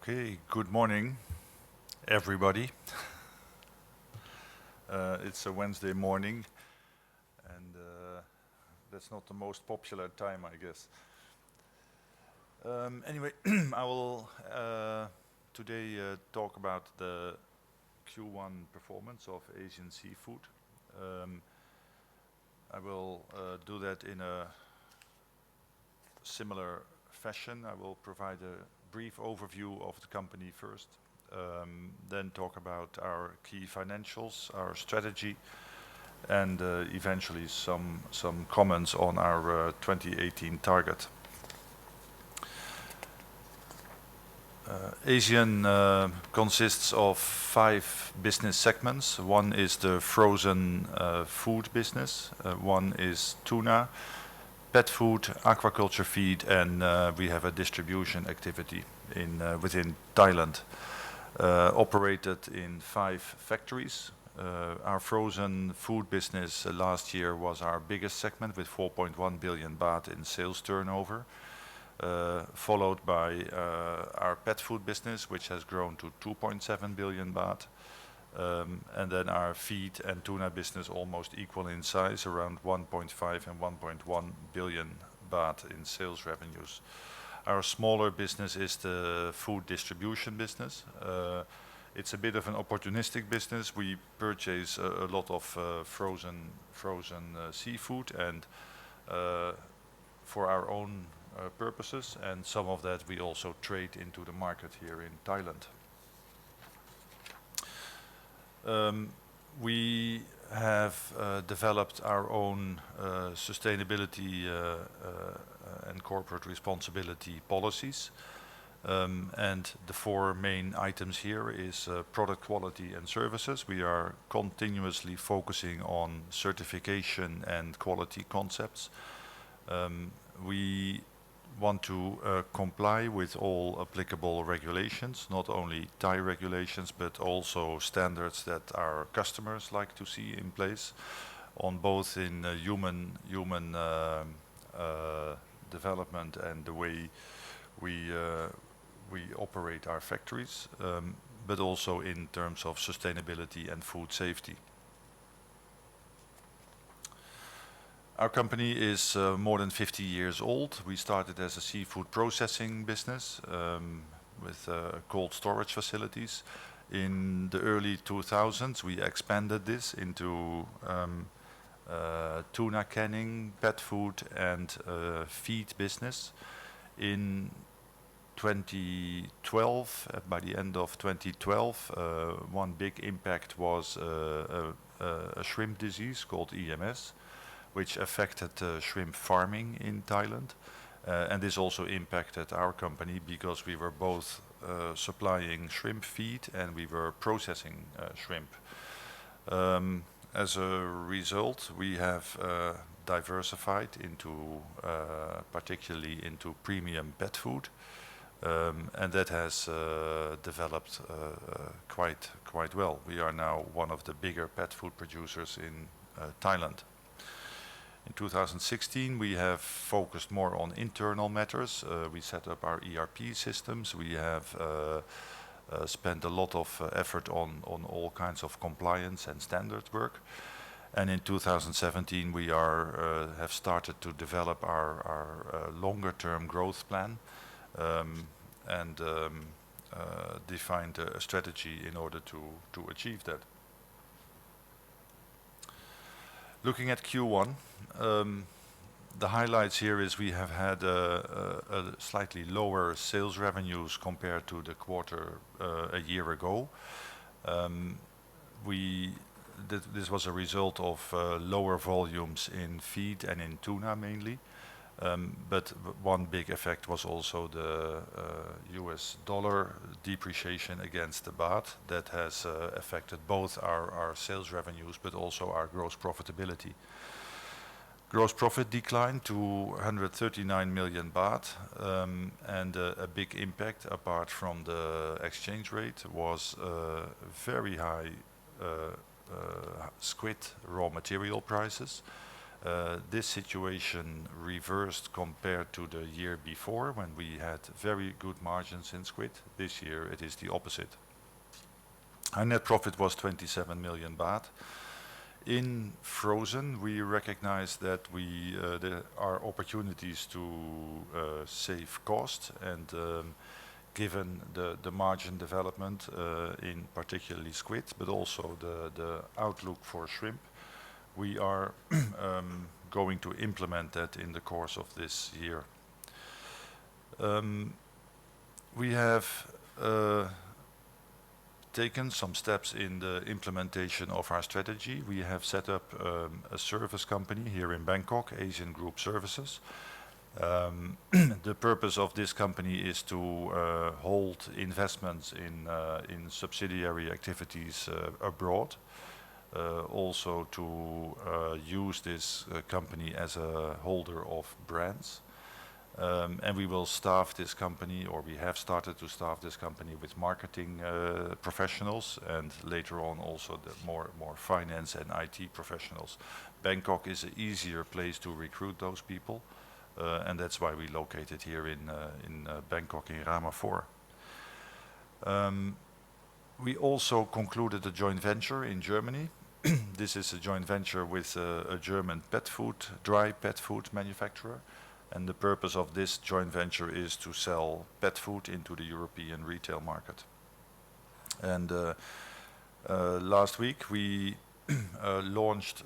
Okay, good morning, everybody. It's a Wednesday morning, and that's not the most popular time, I guess. Anyway, I will today talk about the Q1 performance of Asian seafood. I will do that in a similar fashion. I will provide a brief overview of the company first, then talk about our key financials, our strategy, and eventually some comments on our 2018 target. Asian consists of 5 business segments. One is the frozen food business, one is tuna, pet food, aquaculture feed, and we have a distribution activity within Thailand, operated in 5 factories. Our frozen food business last year was our biggest segment with 4.1 billion baht in sales turnover, followed by our pet food business, which has grown to 2.7 billion baht. And then our feed and tuna business almost equal in size, around 1.5 and 1.1 billion baht in sales revenues. Our smaller business is the food distribution business. It's a bit of an opportunistic business. We purchase a lot of frozen seafood and for our own purposes, and some of that we also trade into the market here in Thailand. We have developed our own sustainability and corporate responsibility policies, and the 4 main items here is product quality and services. We are continuously focusing on certification and quality concepts. We want to comply with all applicable regulations, not only Thai regulations, but also standards that our customers like to see in place, on both in human development and the way we operate our factories, but also in terms of sustainability and food safety. Our company is more than 50 years old. We started as a seafood processing business with cold storage facilities. In the early 2000s, we expanded this into tuna canning, pet food, and feed business. In 2012, by the end of 2012, one big impact was a shrimp disease called EMS, which affected shrimp farming in Thailand. And this also impacted our company because we were both supplying shrimp feed and we were processing shrimp. As a result, we have diversified into, particularly into premium pet food, and that has developed quite well. We are now one of the bigger pet food producers in Thailand. In 2016, we have focused more on internal matters. We set up our ERP systems. We have spent a lot of effort on all kinds of compliance and standard work. And in 2017, we have started to develop our longer-term growth plan and defined a strategy in order to achieve that. Looking at Q1, the highlights here is we have had a slightly lower sales revenues compared to the quarter a year ago. This was a result of lower volumes in feed and in tuna mainly, but one big effect was also the US dollar depreciation against the baht that has affected both our sales revenues but also our gross profitability. Gross profit declined to 139 million baht, and a big impact apart from the exchange rate was very high squid raw material prices. This situation reversed compared to the year before when we had very good margins in squid. This year it is the opposite. Our net profit was 27 million baht. In frozen, we recognize that there are opportunities to save cost, and given the margin development in particularly squid, but also the outlook for shrimp, we are going to implement that in the course of this year. We have taken some steps in the implementation of our strategy. We have set up a service company here in Bangkok, Asian Group Services. The purpose of this company is to hold investments in subsidiary activities abroad. Also to use this company as a holder of brands. And we will staff this company, or we have started to staff this company with marketing professionals, and later on also the more finance and IT professionals. Bangkok is an easier place to recruit those people, and that's why we located here in Bangkok in Rama 4. We also concluded a joint venture in Germany. This is a joint venture with a German dry pet food manufacturer. And the purpose of this joint venture is to sell pet food into the European retail market. And last week we launched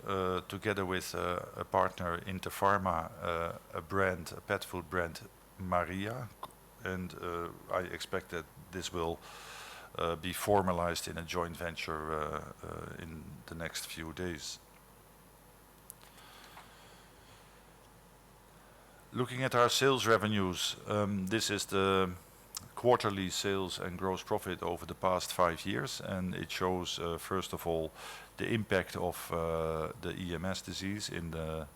together with a partner, Interpharma, a pet food brand, Maria. And I expect that this will be formalized in a joint venture in the next few days. Looking at our sales revenues, this is the quarterly sales and gross profit over the past 5 years, and it shows first of all the impact of the EMS disease in the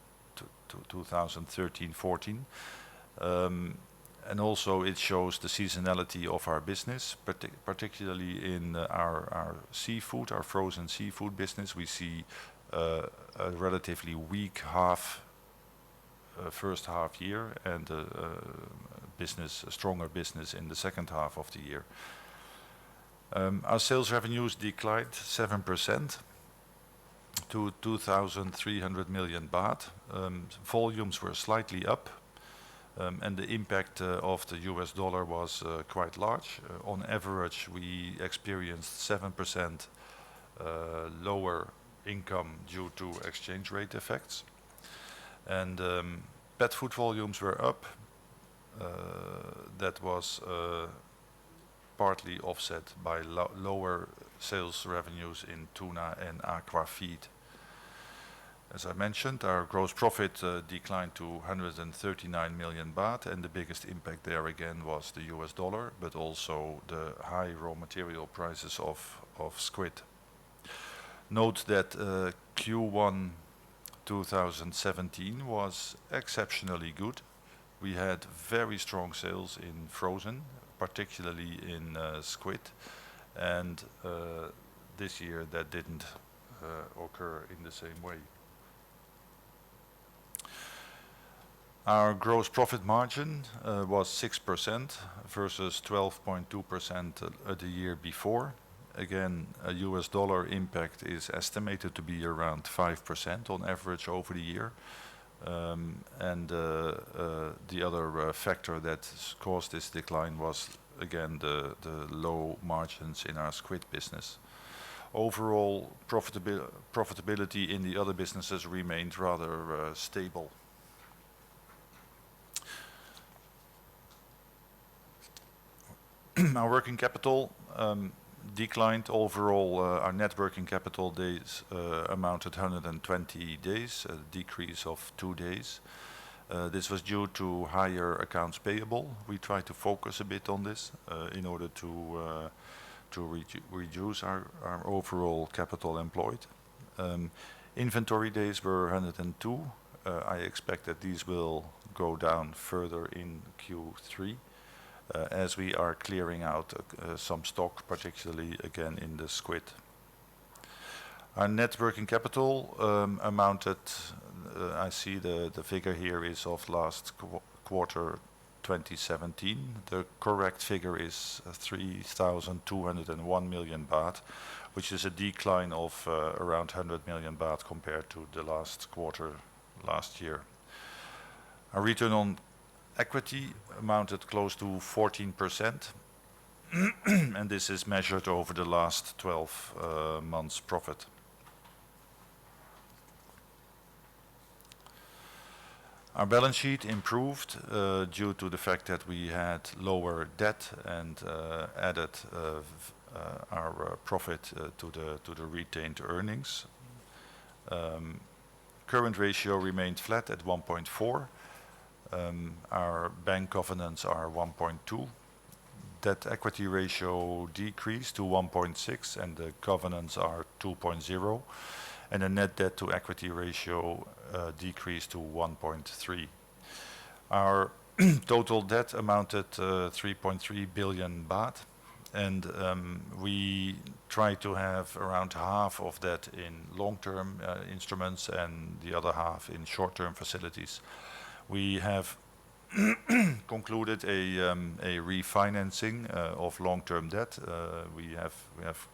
2013-14. And also it shows the seasonality of our business, particularly in our seafood, our frozen seafood business. We see a relatively weak first half year, and a stronger business in the second half of the year. Our sales revenues declined 7% to 2,300 million baht. Volumes were slightly up. And the impact of the US dollar was quite large. On average, we experienced 7% lower income due to exchange rate effects. And pet food volumes were up. That was partly offset by lower sales revenues in tuna and aqua feed. As I mentioned, our gross profit declined to 139 million baht, and the biggest impact there again was the US dollar, but also the high raw material prices of squid. Note that Q1 2017 was exceptionally good. We had very strong sales in frozen, particularly in squid, and this year that didn't occur in the same way. Our gross profit margin was 6% versus 12.2% the year before. Again, a US dollar impact is estimated to be around 5% on average over the year. And the other factor that caused this decline was, again, the low margins in our squid business. Overall, profitability in the other businesses remained rather stable. Our working capital declined. Overall, our net working capital days amounted 120 days, a decrease of 2 days. This was due to higher accounts payable. We try to focus a bit on this in order to reduce our overall capital employed. Inventory days were 102. I expect that these will go down further in Q3. As we are clearing out some stock, particularly again in the squid. Our net working capital amounted I see the figure here is of last quarter 2017. The correct figure is 3,201 million baht, which is a decline of around 100 million baht compared to the last quarter last year. Our return on equity amounted close to 14%, and this is measured over the last 12 months profit. Our balance sheet improved due to the fact that we had lower debt and added our profit to the retained earnings. Current ratio remained flat at 1.4. Our bank covenants are 1.2. Debt equity ratio decreased to 1.6 and the covenants are 2.0. And the net debt to equity ratio decreased to 1.3. Our total debt amounted 3.3 billion baht, and we try to have around half of that in long-term instruments and the other half in short-term facilities. We have concluded a refinancing of long-term debt. We have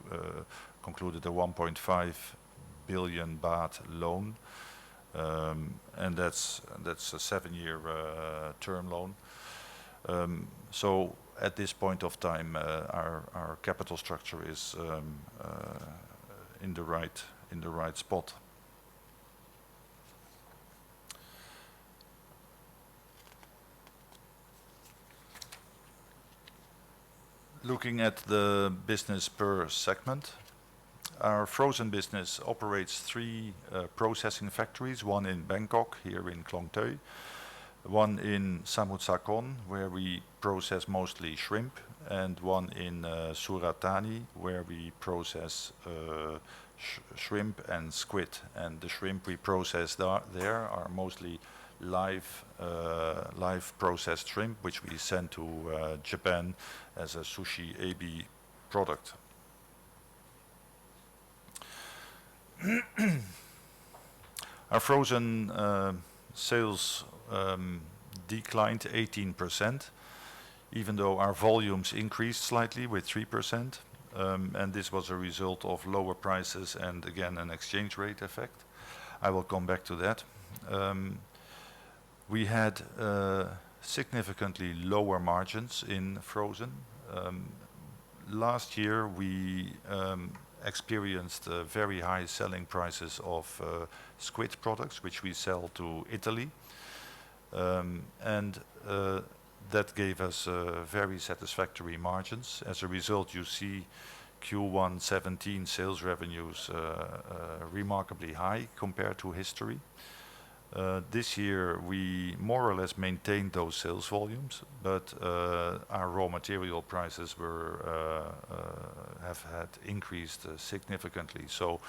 concluded a 1.5 billion baht loan, and that's a 7-year term loan. So at this point of time, our capital structure is in the right spot. Looking at the business per segment, our frozen business operates 3 processing factories, one in Bangkok, here in Klong Toei, one in Samut Sakhon, where we process mostly shrimp, and one in Surat Thani, where we process shrimp and squid. And the shrimp we process there are mostly live processed shrimp, which we send to Japan as a sushi ebi product. Our frozen sales declined 18%, even though our volumes increased slightly with 3%, and this was a result of lower prices and again an exchange rate effect. I will come back to that. We had significantly lower margins in frozen. Last year we experienced very high selling prices of squid products, which we sell to Italy, and that gave us very satisfactory margins. As a result, you see Q1 17 sales revenues remarkably high compared to history. This year we more or less maintained those sales volumes, but our raw material prices have had increased significantly. So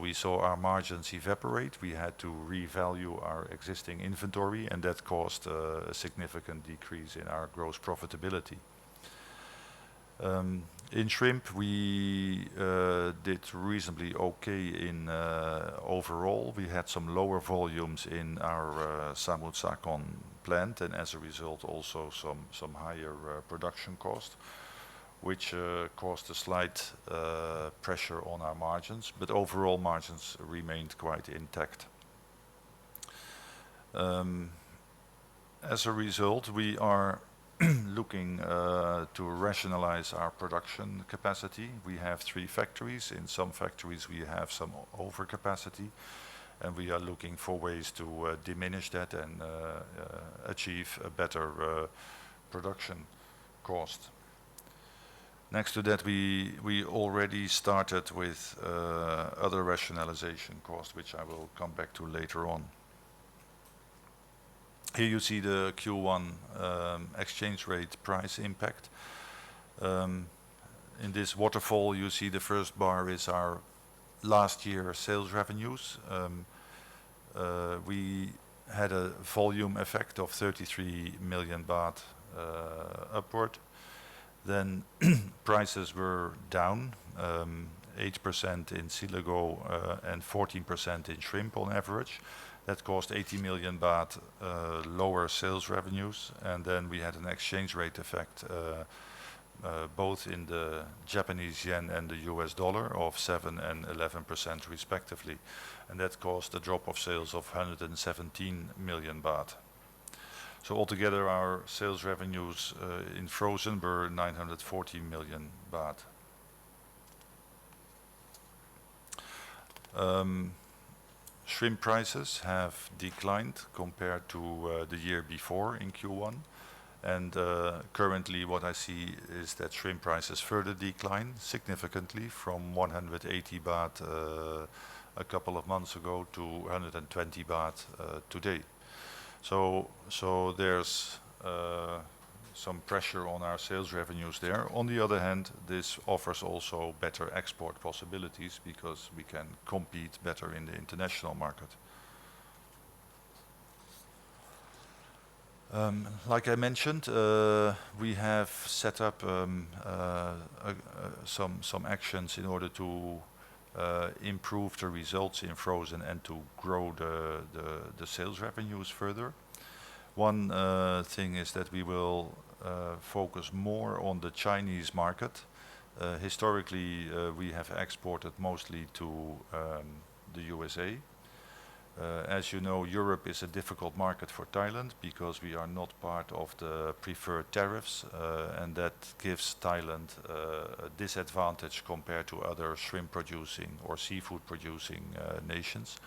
we saw our margins evaporate. We had to revalue our existing inventory, and that caused a significant decrease in our gross profitability. In shrimp, we did reasonably okay in overall. We had some lower volumes in our Samut Sakhon plant, and as a result also some higher production cost, which caused a slight pressure on our margins, but overall margins remained quite intact. As a result, we are looking to rationalize our production capacity. We have 3 factories. In some factories we have some overcapacity, and we are looking for ways to diminish that and achieve a better production cost. Next to that, we already started with other rationalization costs, which I will come back to later on. Here you see the Q1 exchange rate price impact. In this waterfall you see the first bar is our last year sales revenues. We had a volume effect of 33 million baht upward. Then prices were down 8% in Siligo and 14% in shrimp on average. That cost 80 million baht lower sales revenues, and then we had an exchange rate effect both in the Japanese yen and the US dollar of 7 and 11% respectively, and that caused a drop of sales of 117 million baht. So altogether our sales revenues in frozen were 940 million baht. Shrimp prices have declined compared to the year before in Q1, and currently what I see is that shrimp prices further decline significantly from 180 baht a couple of months ago to 120 baht today. So there's some pressure on our sales revenues there. On the other hand, this offers also better export possibilities because we can compete better in the international market. Like I mentioned, we have set up some actions in order to improve the results in frozen and to grow the sales revenues further. One thing is that we will focus more on the Chinese market. Historically, we have exported mostly to the USA. As you know, Europe is a difficult market for Thailand because we are not part of the preferred tariffs, and that gives Thailand a disadvantage compared to other shrimp producing or seafood producing nations.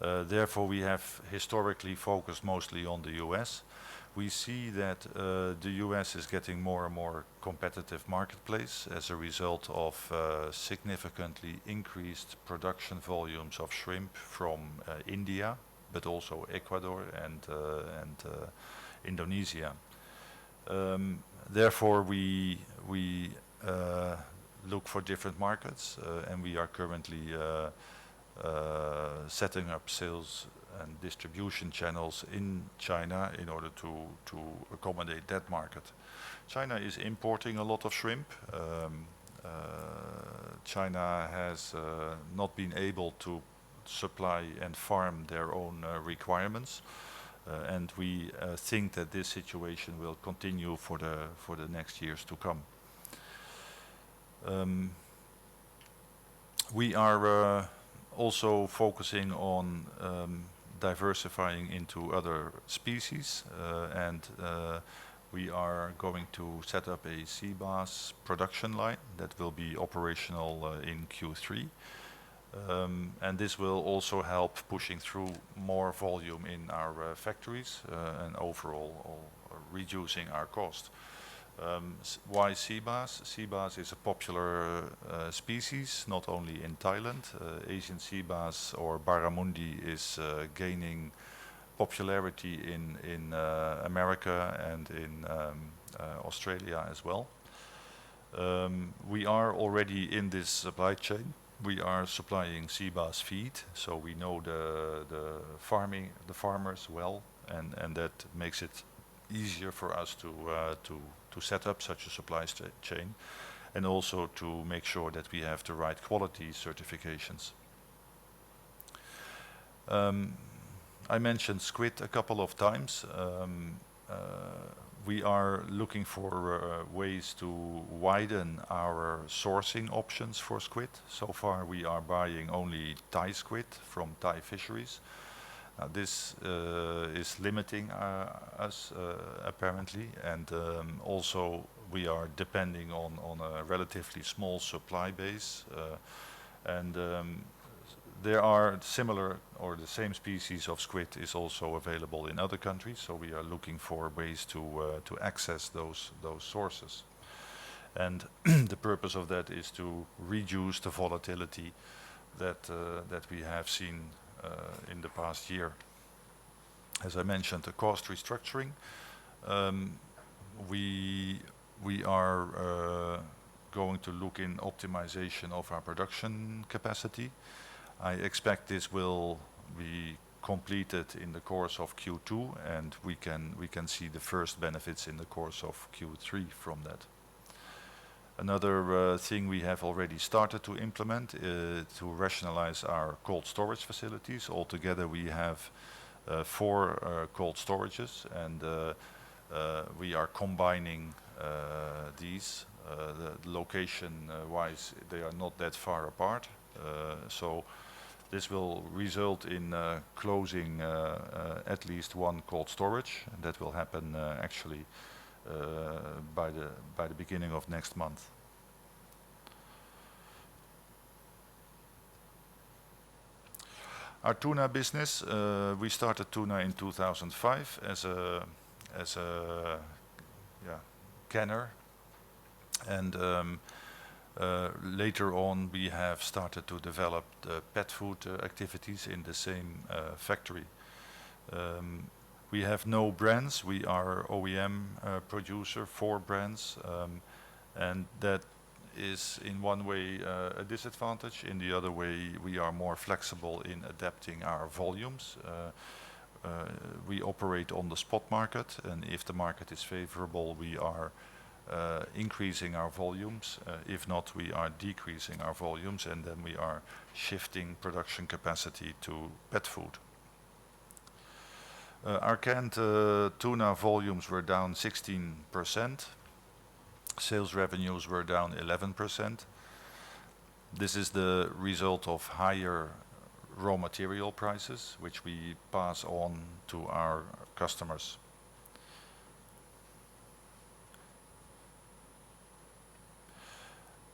Therefore, we have historically focused mostly on the US. We see that the US is getting more and more competitive marketplace as a result of significantly increased production volumes of shrimp from India, but also Ecuador and Indonesia. Therefore, we look for different markets, and we are currently setting up sales and distribution channels in China in order to accommodate that market. China is importing a lot of shrimp. China has not been able to supply and farm their own requirements, and we think that this situation will continue for the next years to come. We are also focusing on diversifying into other species, and we are going to set up a sea bass production line that will be operational in Q3. And this will also help pushing through more volume in our factories and overall reducing our cost. Why sea bass? Sea bass is a popular species, not only in Thailand. Asian sea bass or barramundi is gaining popularity in America and in Australia as well. We are already in this supply chain. We are supplying sea bass feed, so we know the farmers well, and that makes it easier for us to set up such a supply chain, and also to make sure that we have the right quality certifications. I mentioned squid a couple of times. We are looking for ways to widen our sourcing options for squid. So far we are buying only Thai squid from Thai fisheries. This is limiting us apparently, and also we are depending on a relatively small supply base, and there are similar or the same species of squid is also available in other countries, so we are looking for ways to access those sources. And the purpose of that is to reduce the volatility that we have seen in the past year. As I mentioned, the cost restructuring, we are going to look in optimization of our production capacity. I expect this will be completed in the course of Q2, and we can see the first benefits in the course of Q3 from that. Another thing we have already started to implement to rationalize our cold storage facilities. Altogether we have 4 cold storages, and we are combining these. The location wise, they are not that far apart. So this will result in closing at least 1 cold storage, and that will happen actually by the beginning of next month. Our tuna business, we started tuna in 2005 as a canner, and later on we have started to develop the pet food activities in the same factory. We have no brands. We are OEM producer for brands, and that is in one way a disadvantage. In the other way, we are more flexible in adapting our volumes. We operate on the spot market, and if the market is favorable, we are increasing our volumes. If not, we are decreasing our volumes, and then we are shifting production capacity to pet food. Our canned tuna volumes were down 16%. Sales revenues were down 11%. This is the result of higher raw material prices, which we pass on to our customers.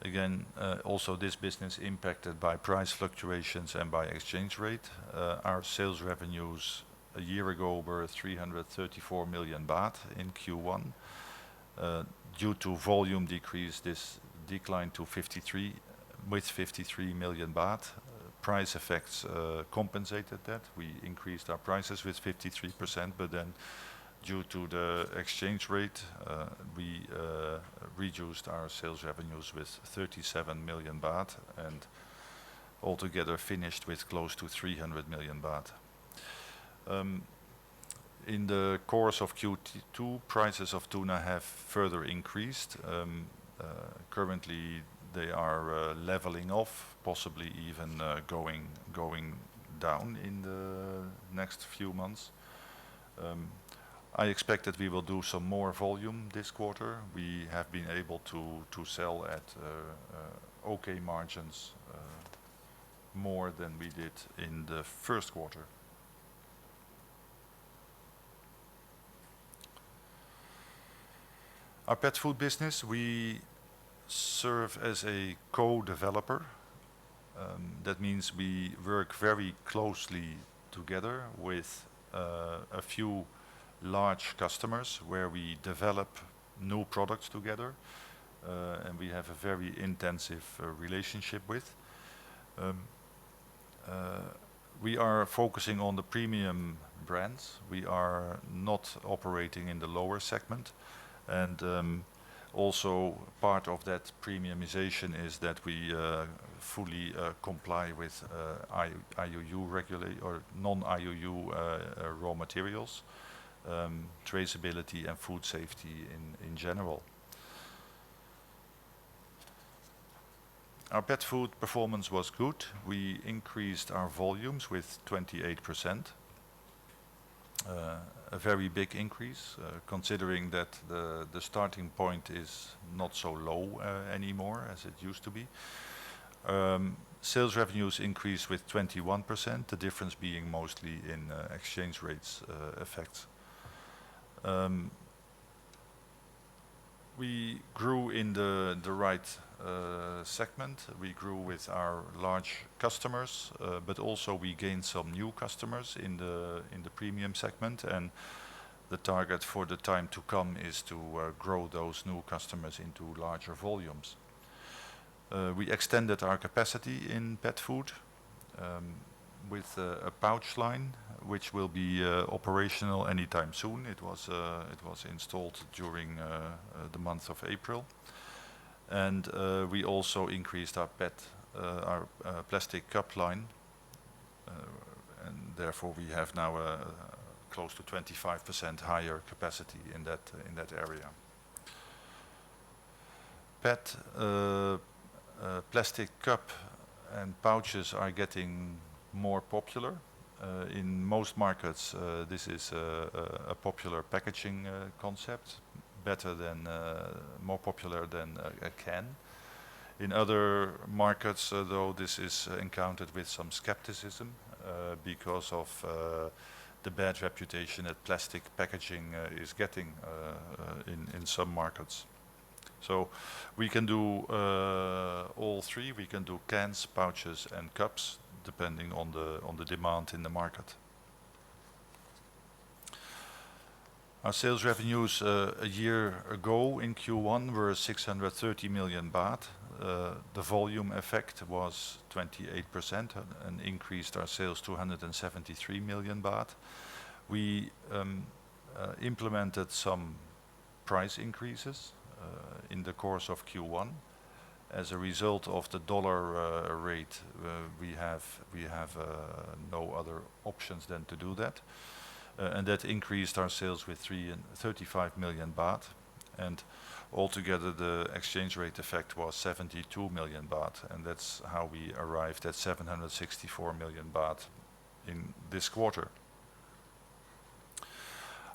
Again, also this business impacted by price fluctuations and by exchange rate. Our sales revenues a year ago were 334 million baht in Q1. Due to volume decrease, this declined to 53 million baht. Price effects compensated that. We increased our prices with 53%, but then due to the exchange rate, we reduced our sales revenues with 37 million baht, and altogether finished with close to 300 million baht. In the course of Q2, prices of tuna have further increased. Currently, they are leveling off, possibly even going down in the next few months. I expect that we will do some more volume this quarter. We have been able to sell at okay margins, more than we did in the first quarter. Our pet food business, we serve as a co-developer. That means we work very closely together with a few large customers where we develop new products together, and we have a very intensive relationship with. We are focusing on the premium brands. We are not operating in the lower segment, and also part of that premiumization is that we fully comply with IUU or non-IUU raw materials, traceability and food safety in general. Our pet food performance was good. We increased our volumes with 28%. A very big increase, considering that the starting point is not so low anymore as it used to be. Sales revenues increased with 21%, the difference being mostly in exchange rates effects. We grew in the right segment. We grew with our large customers, but also we gained some new customers in the premium segment, and the target for the time to come is to grow those new customers into larger volumes. We extended our capacity in pet food with a pouch line, which will be operational anytime soon. It was installed during the month of April, and we also increased our plastic cup line, and therefore we have now a close to 25% higher capacity in that area. PET plastic cup and pouches are getting more popular. In most markets, this is a popular packaging concept, more popular than a can. In other markets, though, this is encountered with some skepticism because of the bad reputation that plastic packaging is getting in some markets. So we can do all three. We can do cans, pouches, and cups, depending on the demand in the market. Our sales revenues a year ago in Q1 were 630 million baht. The volume effect was 28% and increased our sales to 173 million baht. We implemented some price increases in the course of Q1. As a result of the dollar rate, we have no other options than to do that. And that increased our sales with 35 million baht. And altogether the exchange rate effect was 72 million baht. And that's how we arrived at 764 million baht in this quarter.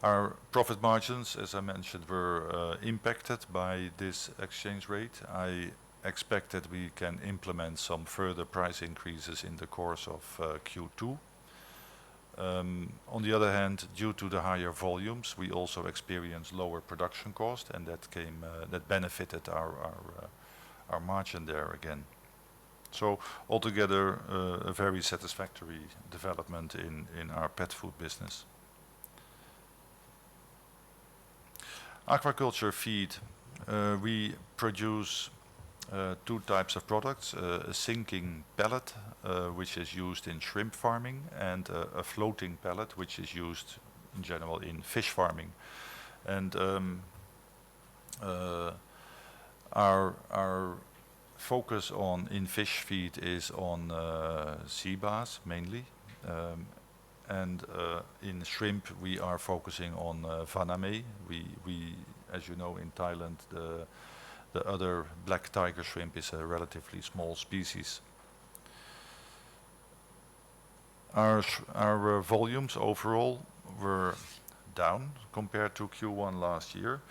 Our profit margins, as I mentioned, were impacted by this exchange rate. I expect that we can implement some further price increases in the course of Q2. On the other hand, due to the higher volumes, we also experienced lower production cost, and that benefited our margin there again. So altogether, a very satisfactory development in our pet food business. Aquaculture feed. We produce two types of products, a sinking pellet, which is used in shrimp farming, and a floating pellet, which is used in general in fish farming. And our focus in fish feed is on sea bass mainly, and in shrimp we are focusing on vaname. We, as you know, in Thailand, the other black tiger shrimp is a relatively small species. Our volumes overall were down compared to Q1 last year.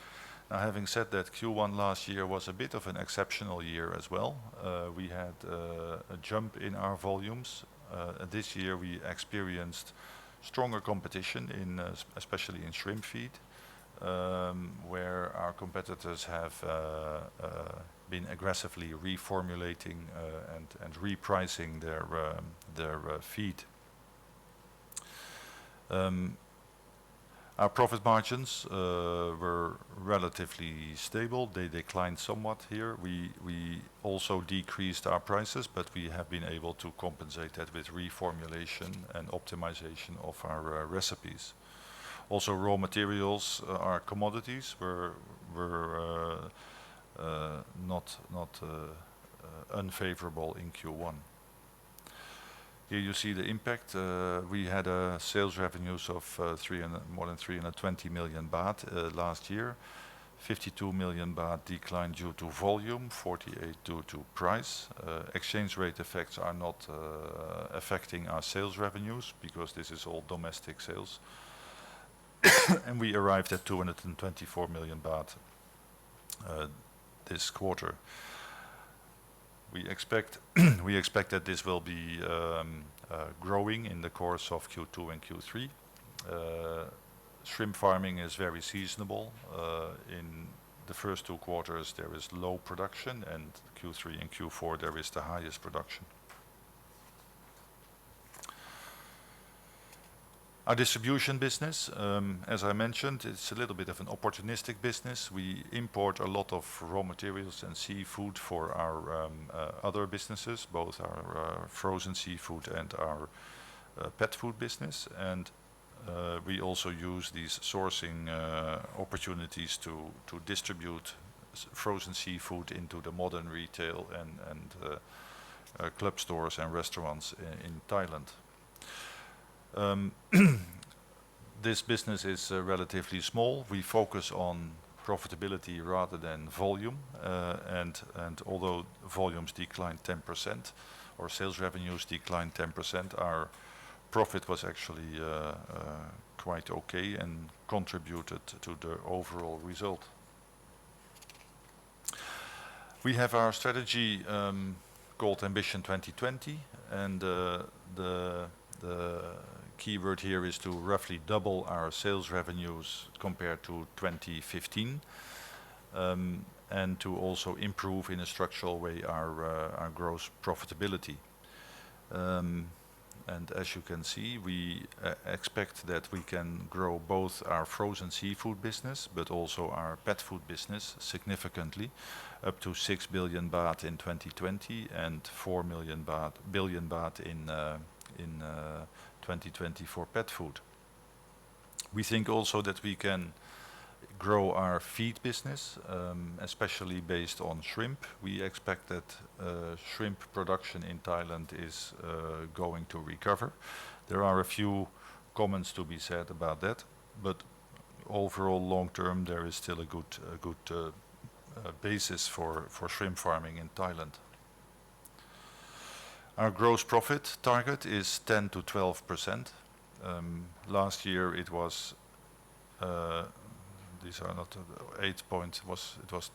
Now, having said that, Q1 last year was a bit of an exceptional year as well. We had a jump in our volumes. This year we experienced stronger competition, especially in shrimp feed, where our competitors have been aggressively reformulating and repricing their feed. Our profit margins were relatively stable. They declined somewhat here. We also decreased our prices, but we have been able to compensate that with reformulation and optimization of our recipes. Also, raw materials, our commodities were not unfavorable in Q1. Here you see the impact. We had sales revenues of more than 320 million baht last year. 52 million baht decline due to volume, 48 due to price. Exchange rate effects are not affecting our sales revenues because this is all domestic sales. And we arrived at 224 million baht this quarter. We expect that this will be growing in the course of Q2 and Q3. Shrimp farming is very seasonable. In the first two quarters there is low production, and Q3 and Q4 there is the highest production. Our distribution business, as I mentioned, it's a little bit of an opportunistic business. We import a lot of raw materials and seafood for our other businesses, both our frozen seafood and our pet food business. And we also use these sourcing opportunities to distribute frozen seafood into the modern retail and club stores and restaurants in Thailand. This business is relatively small. We focus on profitability rather than volume, and although volumes declined 10% or sales revenues declined 10%, our profit was actually quite okay and contributed to the overall result. We have our strategy called Ambition 2020, and the keyword here is to roughly double our sales revenues compared to 2015, and to also improve in a structural way our gross profitability. And as you can see, we expect that we can grow both our frozen seafood business but also our pet food business significantly, up to 6 billion baht in 2020 and 4 billion baht in 2020 for pet food. We think also that we can grow our feed business, especially based on shrimp. We expect that shrimp production in Thailand is going to recover. There are a few comments to be said about that, but overall long term there is still a good basis for shrimp farming in Thailand. Our gross profit target is 10 to 12%. Last year it was these are not 8 points. It was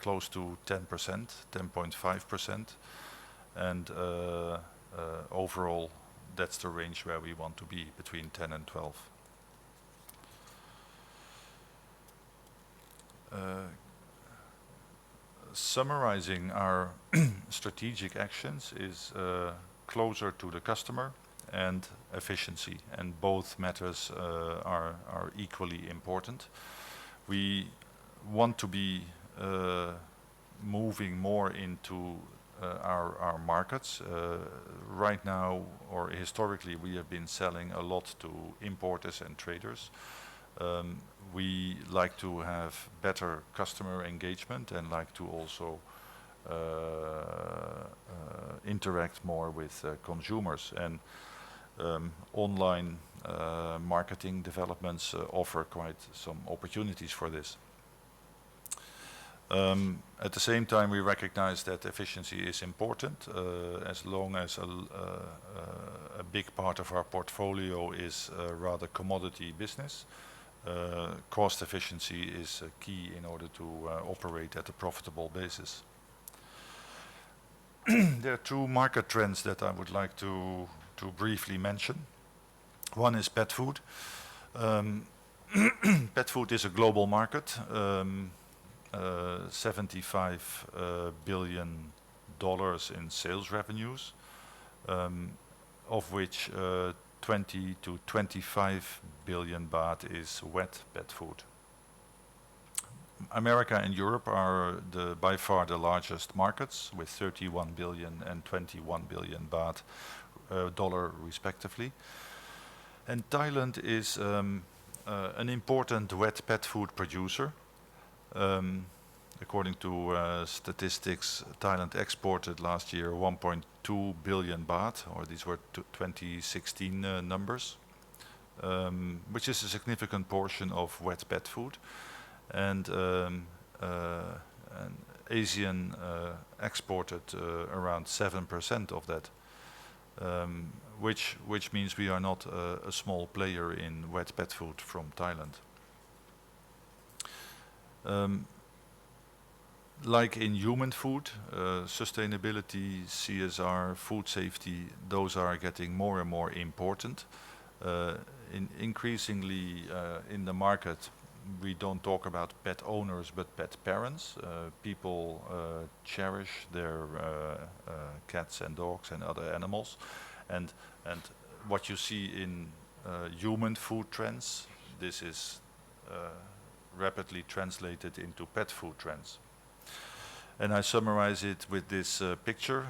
close to 10%, 10.5%, and overall that's the range where we want to be, between 10 and 12. Summarizing our strategic actions is closer to the customer and efficiency, and both matters are equally important. We want to be moving more into our markets. Right now, or historically, we have been selling a lot to importers and traders. We like to have better customer engagement and like to also interact more with consumers, and online marketing developments offer quite some opportunities for this. At the same time, we recognize that efficiency is important, as long as a big part of our portfolio is rather commodity business. Cost efficiency is key in order to operate at a profitable basis. There are two market trends that I would like to briefly mention. One is pet food. Pet food is a global market, $75 billion in sales revenues, of which 20 to 25 billion baht is wet pet food. America and Europe are by far the largest markets, with 31 billion and 21 billion baht dollar respectively. And Thailand is an important wet pet food producer. According to statistics, Thailand exported last year 1.2 billion baht, or these were 2016 numbers, which is a significant portion of wet pet food. And ASEAN exported around 7% of that, which means we are not a small player in wet pet food from Thailand. Like in human food, sustainability, CSR, food safety, those are getting more and more important. Increasingly in the market, we don't talk about pet owners but pet parents. People cherish their cats and dogs and other animals, and what you see in human food trends, this is rapidly translated into pet food trends. And I summarize it with this picture.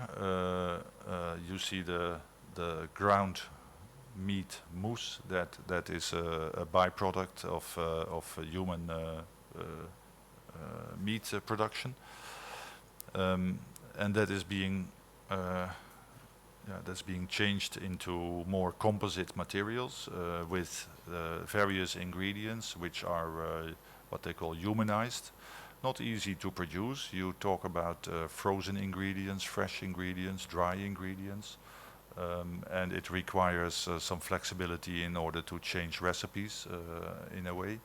You see the ground meat mousse that is a byproduct of human meat production, and that is being changed into more composite materials with various ingredients which are what they call humanized. Not easy to produce. You talk about frozen ingredients, fresh ingredients, dry ingredients, and it requires some flexibility in order to change recipes in a way.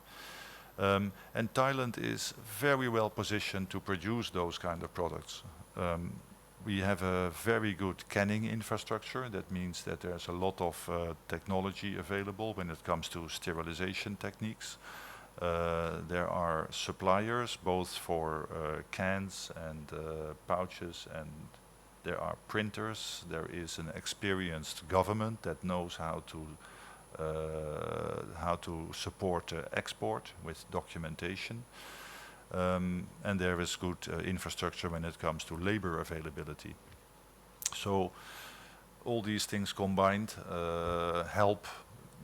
And Thailand is very well positioned to produce those kind of products. We have a very good canning infrastructure. That means that there's a lot of technology available when it comes to sterilization techniques. There are suppliers both for cans and pouches, and there are printers. There is an experienced government that knows how to support export with documentation. And there is good infrastructure when it comes to labor availability. So all these things combined help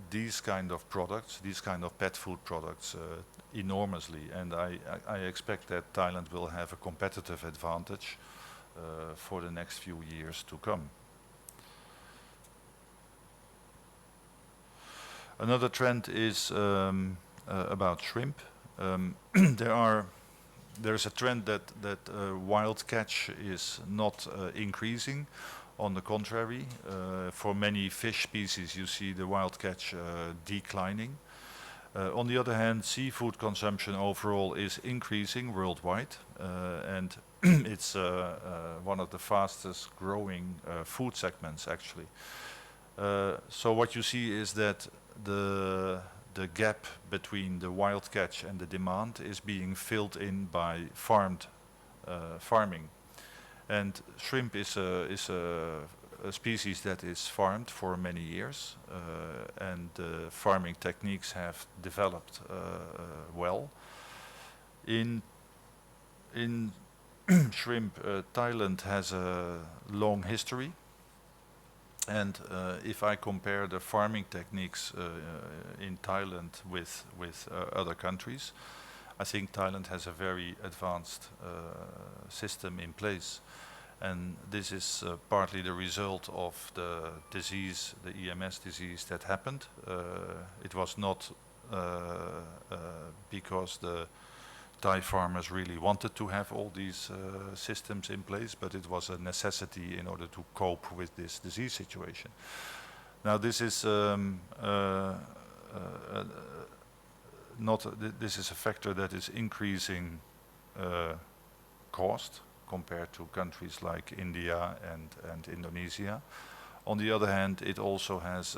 these kind of products, these kind of pet food products enormously. And I expect that Thailand will have a competitive advantage for the next few years to come. Another trend is about shrimp. There's a trend that wild catch is not increasing. On the contrary, for many fish species you see the wild catch declining. On the other hand, seafood consumption overall is increasing worldwide, and it's one of the fastest growing food segments actually. So what you see is that the gap between the wild catch and the demand is being filled in by farming. And shrimp is a species that is farmed for many years, and farming techniques have developed well. In shrimp, Thailand has a long history. And if I compare the farming techniques in Thailand with other countries, I think Thailand has a very advanced system in place. And this is partly the result of the disease, the EMS disease that happened. It was not because the Thai farmers really wanted to have all these systems in place, but it was a necessity in order to cope with this disease situation. Now this is this is a factor that is increasing cost compared to countries like India and Indonesia. On the other hand, it also has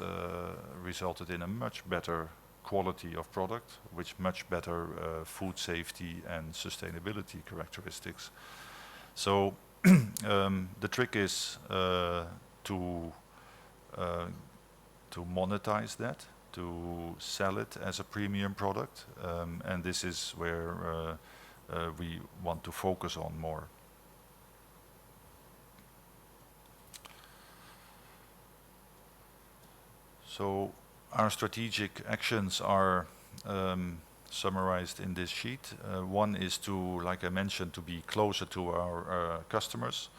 resulted in a much better quality of product, with much better food safety and sustainability characteristics. So the trick is to monetize that, to sell it as a premium product, and this is where we want to focus on more. So our strategic actions are summarized in this sheet. One is to, like I mentioned, to be closer to our customers,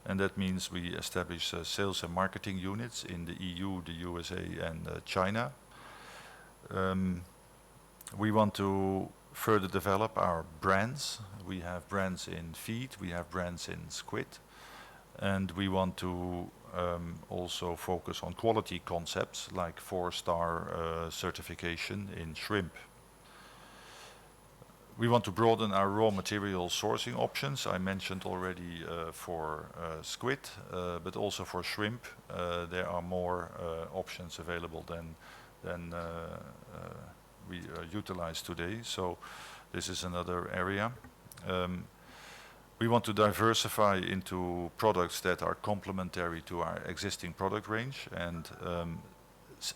and that means we establish sales and marketing units in the EU, the USA, and China. We want to further develop our brands. We have brands in feed, we have brands in squid, and we want to also focus on quality concepts like 4-star certification in shrimp. We want to broaden our raw material sourcing options. I mentioned already for squid, but also for shrimp. There are more options available than we utilize today. So this is another area. We want to diversify into products that are complementary to our existing product range, and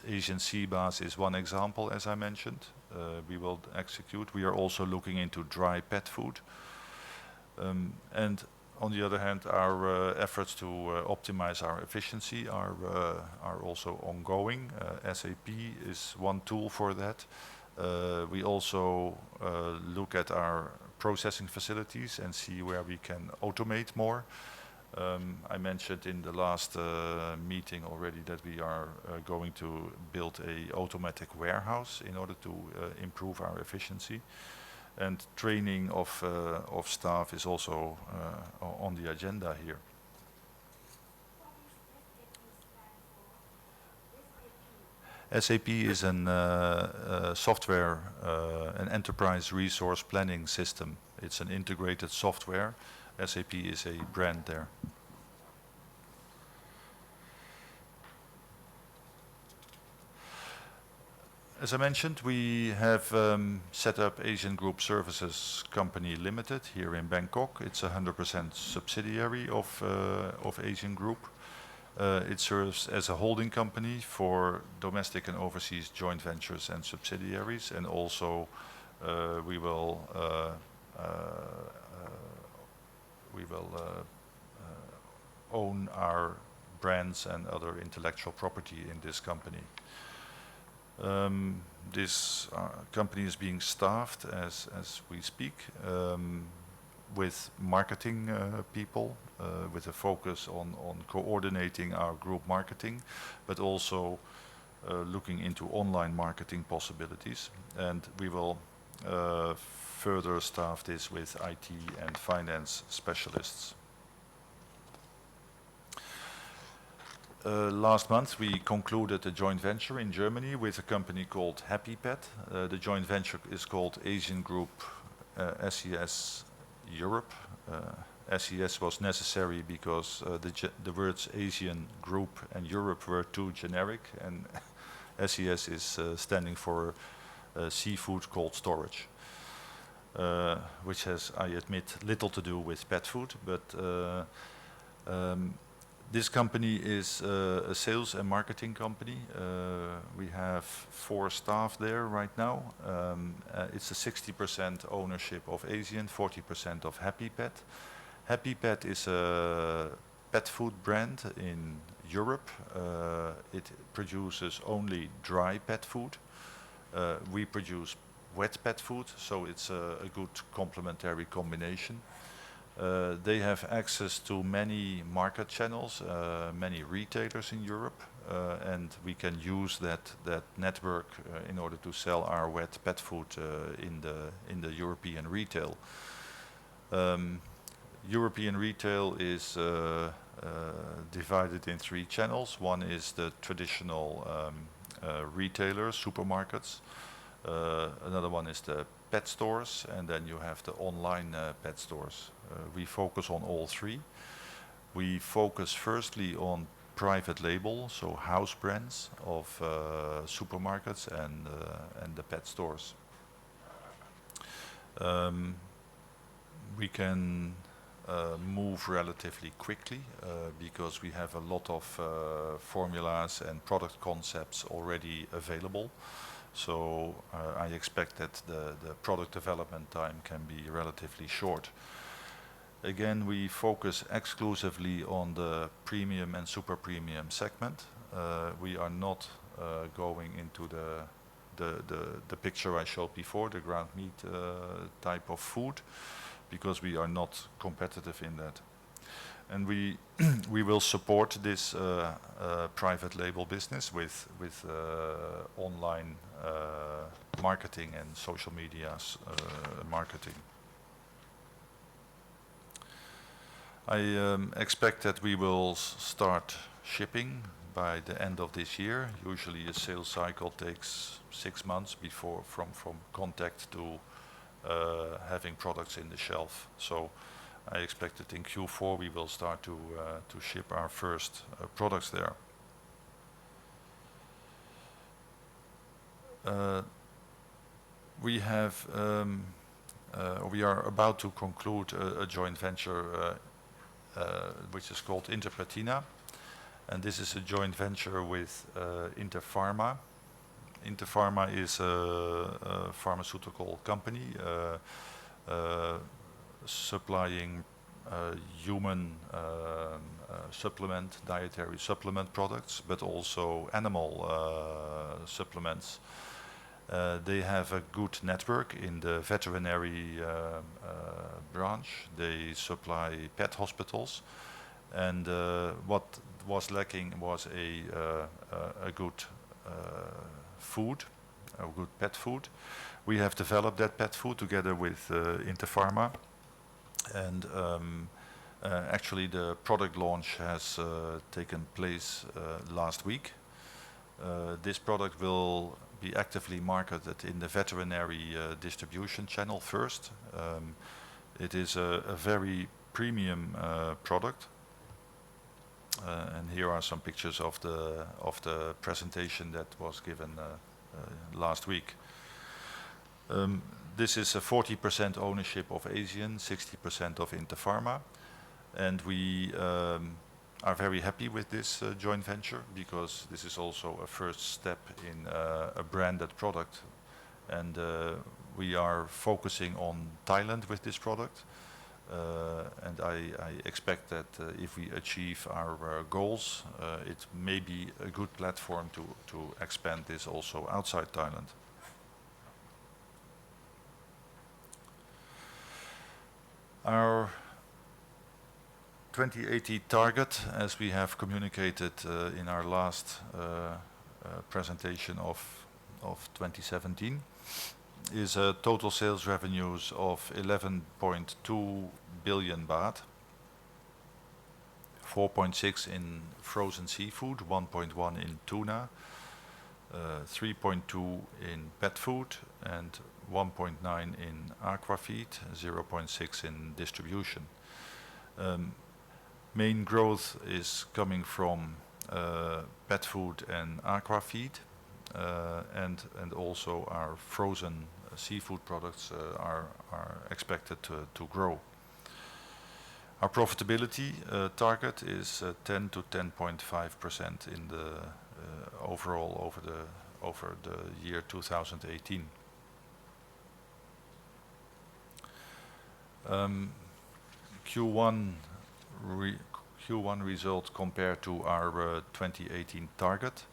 Asian sea bass is one example, as I mentioned. We will execute. We are also looking into dry pet food. And on the other hand, our efforts to optimize our efficiency are also ongoing. SAP is one tool for that. We also look at our processing facilities and see where we can automate more. I mentioned in the last meeting already that we are going to build a automatic warehouse in order to improve our efficiency. And training of staff is also on the agenda here. SAP is an software, an enterprise resource planning system. It's an integrated software. SAP is a brand there. As I mentioned, we have set up Asian Group Services Company Limited here in Bangkok. It's a 100% subsidiary of Asian Group. It serves as a holding company for domestic and overseas joint ventures and subsidiaries, and also we will own our brands and other intellectual property in this company. This company is being staffed as we speak with marketing people with a focus on coordinating our group marketing, but also looking into online marketing possibilities. And we will further staff this with IT and finance specialists. Last month we concluded a joint venture in Germany with a company called Happy Pet. The joint venture is called Asian Group SES Europe. SES was necessary because the words Asian Group and Europe were too generic, and SES is standing for Seafood Cold Storage, which has, I admit, little to do with pet food, but this company is a sales and marketing company. We have 4 staff there right now. It's a 60% ownership of Asian, 40% of Happy Pet. Happy Pet is a pet food brand in Europe. It produces only dry pet food. We produce wet pet food, so it's a good complementary combination. They have access to many market channels, many retailers in Europe, and we can use that network in order to sell our wet pet food in the European retail. European retail is divided in 3 channels. One is the traditional retailers, supermarkets. Another one is the pet stores, and then you have the online pet stores. We focus on all 3. We focus firstly on private label, so house brands of supermarkets and the pet stores. We can move relatively quickly because we have a lot of formulas and product concepts already available. So I expect that the product development time can be relatively short. Again, we focus exclusively on the premium and super premium segment. We are not going into the picture I showed before, the ground meat type of food, because we are not competitive in that. And we will support this private label business with online marketing and social media marketing. I expect that we will start shipping by the end of this year. Usually a sales cycle takes 6 months from contact to having products in the shelf. So I expect that in Q4 we will start to ship our first products there. We are about to conclude a joint venture which is called Interpretina, and this is a joint venture with Interpharma. Interpharma is a pharmaceutical company supplying human dietary supplement products, but also animal supplements. They have a good network in the veterinary branch. They supply pet hospitals, and what was lacking was a good food, good pet food. We have developed that pet food together with Interpharma, and actually the product launch has taken place last week. This product will be actively marketed in the veterinary distribution channel first. It is a very premium product, and here are some pictures of the presentation that was given last week. This is a 40% ownership of Asian, 60% of Interpharma, and we are very happy with this joint venture because this is also a first step in a branded product, and we are focusing on Thailand with this product, and I expect that if we achieve our goals, it may be a good platform to expand this also outside Thailand. Our 2080 target, as we have communicated in our last presentation of 2017, is total sales revenues of 11.2 billion baht, 4.6 in frozen seafood, 1.1 in tuna, 3.2 in pet food, and 1.9 in aquafeed, 0.6 in distribution. Main growth is coming from pet food and aquafeed, and also our frozen seafood products are expected to grow. Our profitability target is 10 to 10.5% in the overall over the year 2018. Q1 result compared to our 2018 target.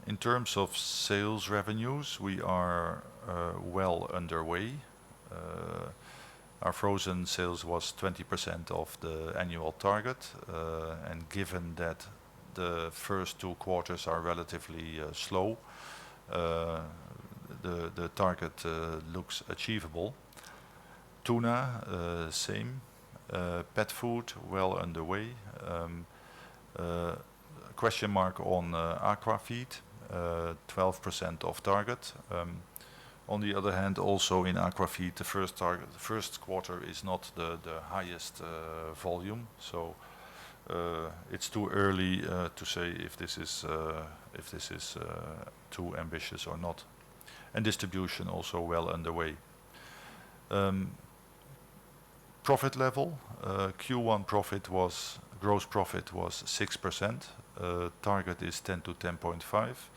In terms of sales revenues, we are well underway. Our frozen sales was 20% of the annual target, and given that the first 2 quarters are relatively slow, the target looks achievable. Tuna, same. Pet food, well underway. Question mark on aquafeed, 12% of target. On the other hand, also in aquafeed, the first quarter is not the highest volume, so it's too early to say if this is too ambitious or not. And distribution also well underway. Profit level, Q1 gross profit was 6%. Target is 10 to 10.5,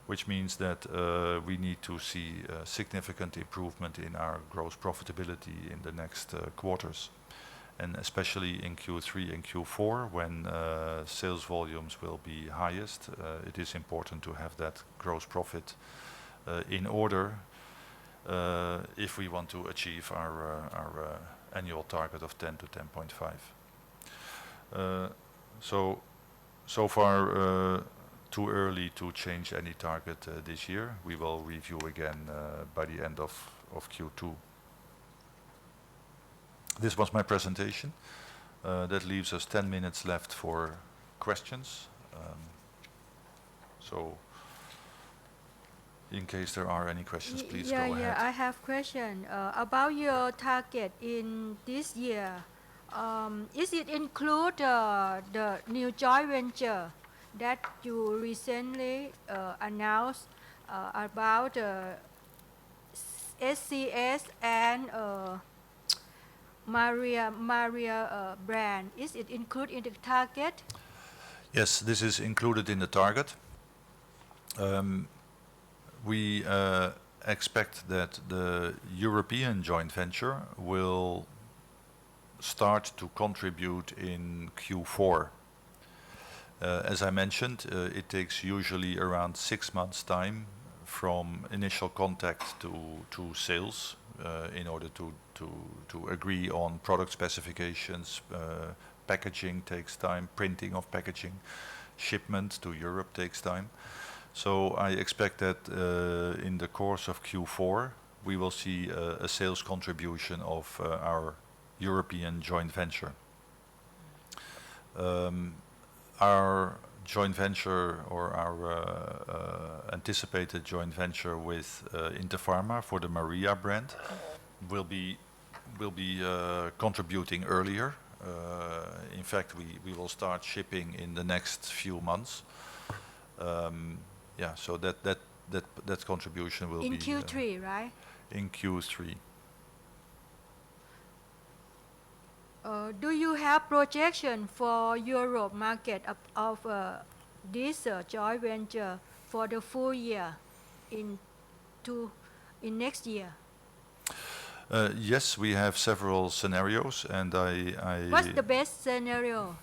which means that we need to see significant improvement in our gross profitability in the next quarters, and especially in Q3 and Q4 when sales volumes will be highest. It is important to have that gross profit in order if we want to achieve our annual target of 10 to 10.5. So far too early to change any target this year. We will review again by the end of Q2. This was my presentation. That leaves us 10 minutes left for questions. So in case there are any questions, please go ahead. Yeah, I have question about your target in this year. Is it include the new joint venture that you recently announced about SCS and Maria brand? Is it included in the target? Yes, this is included in the target. We expect that the European joint venture will start to contribute in Q4. As I mentioned, it takes usually around 6 months' time from initial contact to sales in order to agree on product specifications. Packaging takes time, printing of packaging, shipment to Europe takes time. So I expect that in the course of Q4 we will see a sales contribution of our European joint venture. Our joint venture or our anticipated joint venture with Interpharma for the Maria brand will be contributing earlier. In fact, we will start shipping in the next few months. Yeah, so that contribution will be in Q3, right? In Q3. Do you have projection for Europe market of this joint venture for the full year in next year? Yes, we have several scenarios, and I What's the best scenario?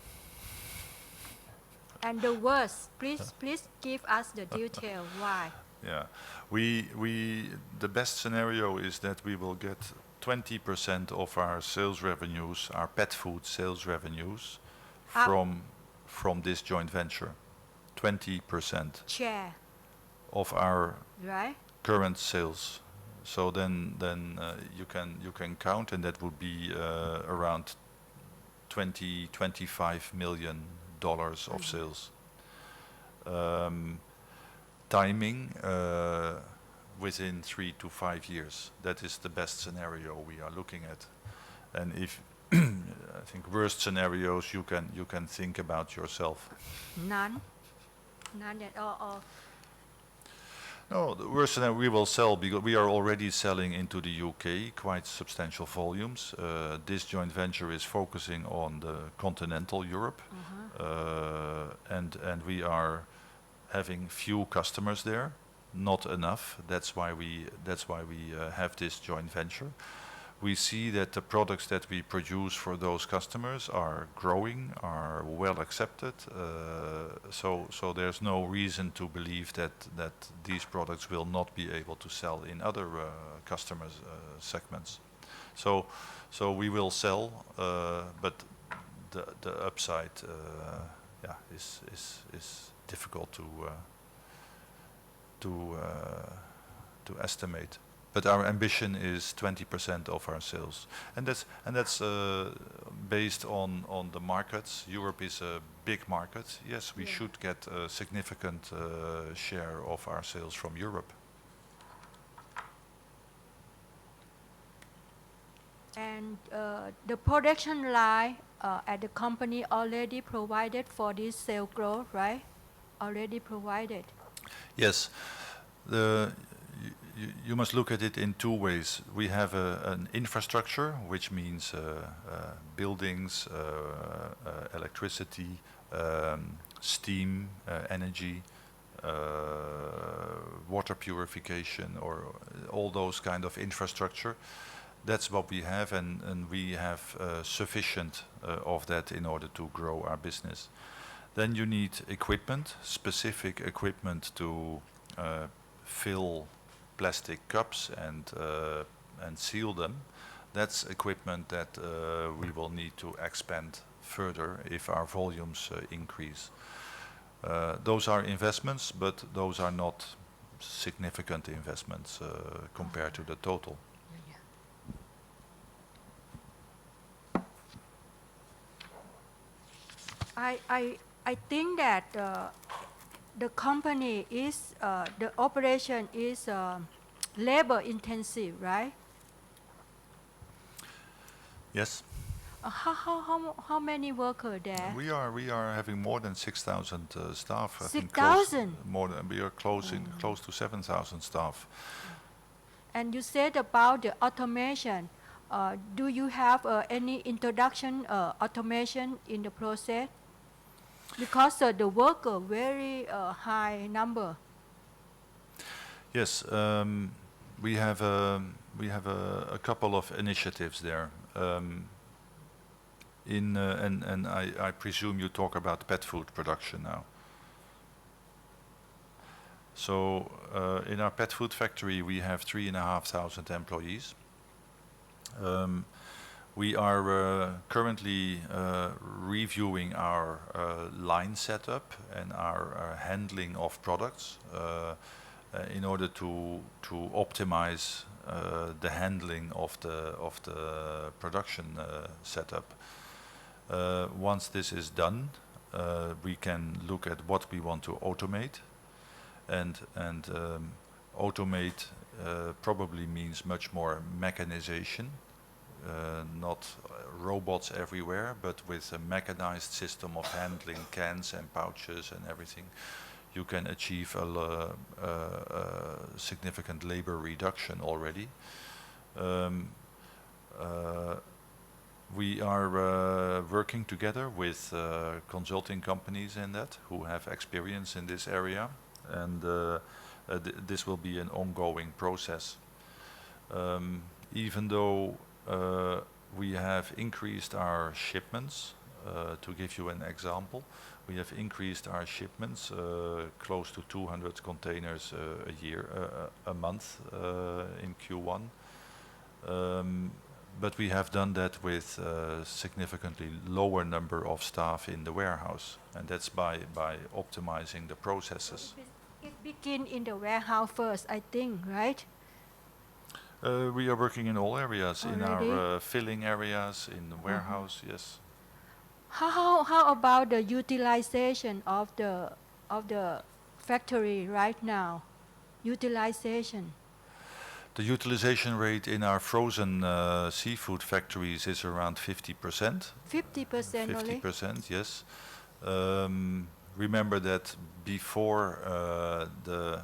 And the worst? Please give us the detail. Why? Yeah, the best scenario is that we will get 20% of our sales revenues, our pet food sales revenues, from this joint venture. 20% share of our right current sales. So then you can count, and that would be around $25 million of sales. Timing within 3 to 5 years. That is the best scenario we are looking at. And if I think worst scenarios you can think about yourself. None at all. No, the worst scenario we will sell, because we are already selling into the UK quite substantial volumes. This joint venture is focusing on the continental Europe, and we are having few customers there, not enough. That's why we have this joint venture. We see that the products that we produce for those customers are growing, are well accepted. So there's no reason to believe that these products will not be able to sell in other customers segments. So we will sell, but the upside, is difficult to estimate. But our ambition is 20% of our sales, and that's based on the markets. Europe is a big market. Yes, we should get a significant share of our sales from Europe. And the production line at the company already provided for this sales growth, right? Already provided. Yes. You must look at it in two ways. We have an infrastructure, which means buildings, electricity, steam, energy, water purification, or all those kind of infrastructure. That's what we have, and we have sufficient of that in order to grow our business. Then you need equipment, specific equipment to fill plastic cups and seal them. That's equipment that we will need to expand further if our volumes increase. Those are investments, but those are not significant investments compared to the total. I think that the company is the operation is labor intensive, right? Yes. How many workers there? We are having more than 6,000 staff. 6,000. We are close to 7,000 staff. And you said about the automation. Do you have any introduction automation in the process? Because the worker very high number. Yes, we have a couple of initiatives there. And I presume you talk about pet food production now. So in our pet food factory we have 3,500 employees. We are currently reviewing our line setup and our handling of products in order to optimize the handling of the production setup. Once this is done, we can look at what we want to automate, and automate probably means much more mechanization, not robots everywhere, but with a mechanized system of handling cans and pouches and everything. You can achieve a significant labor reduction already. We are working together with consulting companies in that who have experience in this area, and this will be an ongoing process. Even though we have increased our shipments, to give you an example, we have increased our shipments close to 200 containers a month in Q1. But we have done that with a significantly lower number of staff in the warehouse, and that's by optimizing the processes. It begin in the warehouse first, I think, right? We are working in all areas, in Already? our filling areas, in the warehouse, yes. How about the utilization of the factory right now? Utilization. The utilization rate in our frozen seafood factories is around 50%. 50% only? 50%, yes. Remember that before the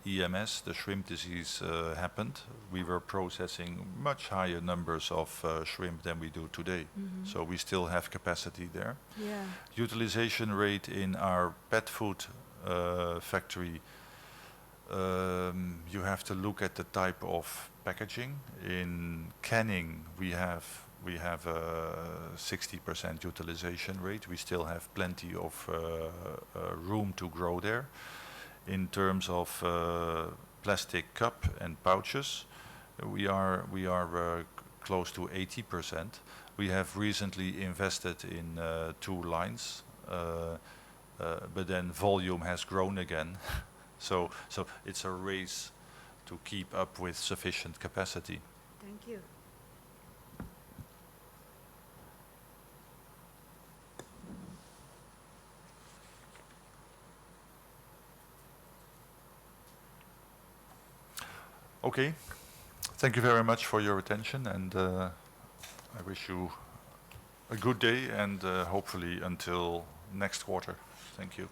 EMS, the shrimp disease, happened, we were processing much higher numbers of shrimp than we do today. So we still have capacity there. Yeah. Utilization rate in our pet food factory, you have to look at the type of packaging. In canning, we have a 60% utilization rate. We still have plenty of room to grow there. In terms of plastic cup and pouches, we are close to 80%. We have recently invested in 2 lines, but then volume has grown again. So it's a race to keep up with sufficient capacity. Thank you. Okay, thank you very much for your attention, and I wish you a good day, and hopefully until next quarter. Thank you.